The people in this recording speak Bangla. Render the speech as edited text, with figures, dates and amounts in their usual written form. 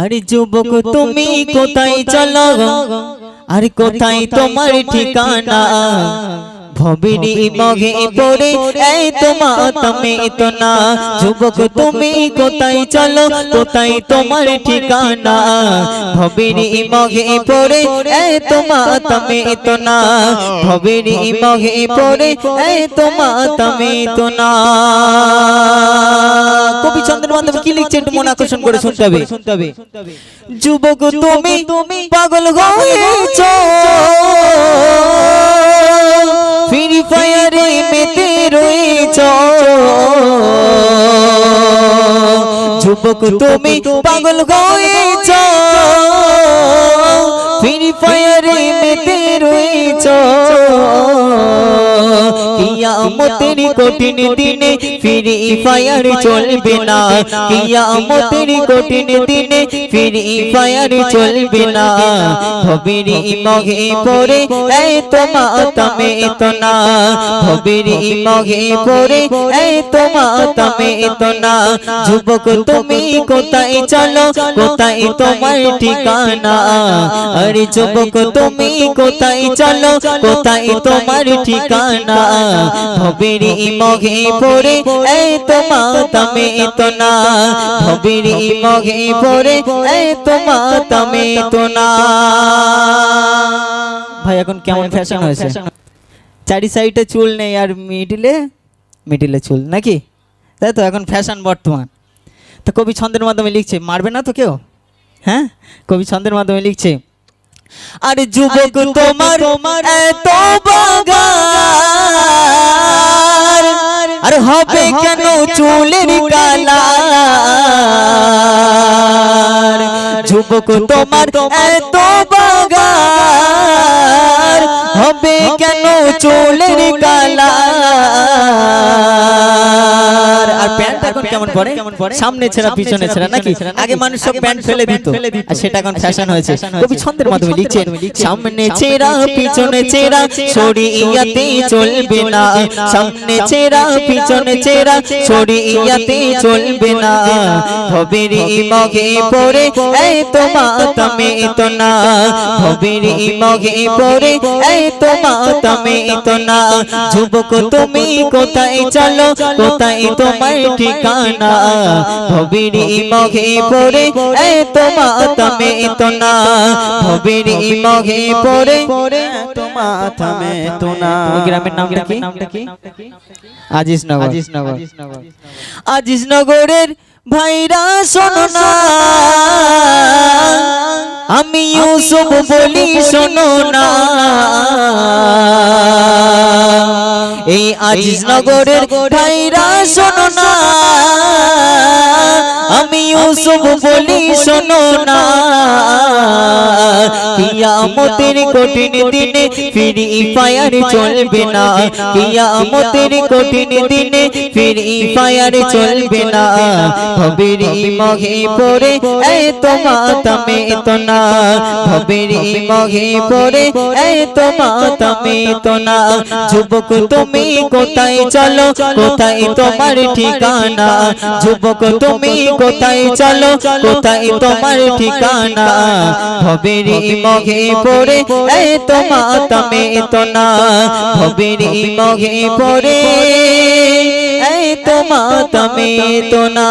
আরে যুবক তুমি কোথায় চলো, আর কোথায় তোমার ঠিকানা? ভবেরি মগে পড়ে এই তোমার তুমি তো না। যুবক তুমি কোথায় চলো, কোথায় তোমার ঠিকানা? ভবেরি মগে পড়ে এই তোমার তুমি তো না। ভবেরি মগে পড়ে এই তোমার তুমি তো না। কবি চন্দ্র মাধব কি লিখছে একটু মন আকর্ষণ করে শুনতে হবে। যুবক তুমি পাগল হয়েছো, ফ্রি ফায়ারে মেতে রয়েছো। যুবক তুমি পাগল হয়েছো, ফ্রি ফায়ারে মেতে রয়েছো। কিয়ামতের কঠিন দিনে ফ্রি ফায়ার চলবে না। কিয়ামতের কঠিন দিনে ফ্রি ফায়ার চলবে না। ভবেরি মগে পড়ে এই তোমার তুমি তো না। ভবেরি মগে পড়ে এই তোমার তুমি তো না। যুবক তুমি কোথায় চলো, কোথায় তোমার ঠিকানা? আরে যুবক তুমি কোথায় চলো, কোথায় তোমার ঠিকানা? ভবেরি মগে পড়ে এই তোমার তুমি তো না। ভবেরি মগে পড়ে এই তোমার তুমি তো না। ভাই এখন কেমন ফ্যাশন হয়েছে, চারি সাইডে চুল নেই আর মিডিলে চুল নাকি, তাই তো এখন ফ্যাশন বর্তমান। তো কবি ছন্দের মাধ্যমে লিখছে, মারবে না তো কেউ? হ্যাঁ, কবি ছন্দের মাধ্যমে লিখছে, আরে যুবক তোমার এত বাগান, আর হবে কেন চুলের কালার? যুবক তোমার এত বাগান, হবে কেন চুলের কালার? আর প্যান্ট এখন কেমন পরে, সামনে ছেঁড়া পিছনে ছেঁড়া নাকি? আগে মানুষ সব প্যান্ট ফেলে দিত, আর সেটা এখন ফ্যাশন হয়েছে। কবি ছন্দের মাধ্যমে লিখছেন, সামনে ছেঁড়া পিছনে ছেঁড়া শরীয়তে চলবে না। সামনে ছেঁড়া পিছনে ছেঁড়া শরীয়তে চলবে না। ভবেরি মগে পড়ে এই তোমার তুমি তো না। ভবেরি মগে পড়ে এই তোমার তুমি তো না। যুবক তুমি কোথায় চলো, কোথায় তোমার ঠিকানা? ভবেরি মগে পড়ে এই তোমার তুমি তো না। ভবেরি মগে পড়ে তোমার তুমি তো না। গ্রামের নামটা কি? আজিজনগর। আজিজনগরের ভাইরা শোনো না, আমি ইউসুফ বলি শোনো না। এই আজিজনগরের ভাইরা শোনো না, আমি ইউসুফ বলি শোনো না। কিয়ামতের কঠিন দিনে ফ্রি ফায়ার চলবে না। কিয়ামতের কঠিন দিনে ফ্রি ফায়ার চলবে না। ভবেরি মগে পড়ে এই তোমার তুমি তো না। ভবেরি মগে পড়ে এই তোমার তুমি তো না। যুবক তুমি কোথায় চলো, কোথায় তোমার ঠিকানা? যুবক তুমি কোথায় চলো, কোথায় তোমার ঠিকানা? ভবেরি মগে পড়ে এই তোমার তুমি তো না। ভবেরি মগে পড়ে এই তোমার তুমি তো না।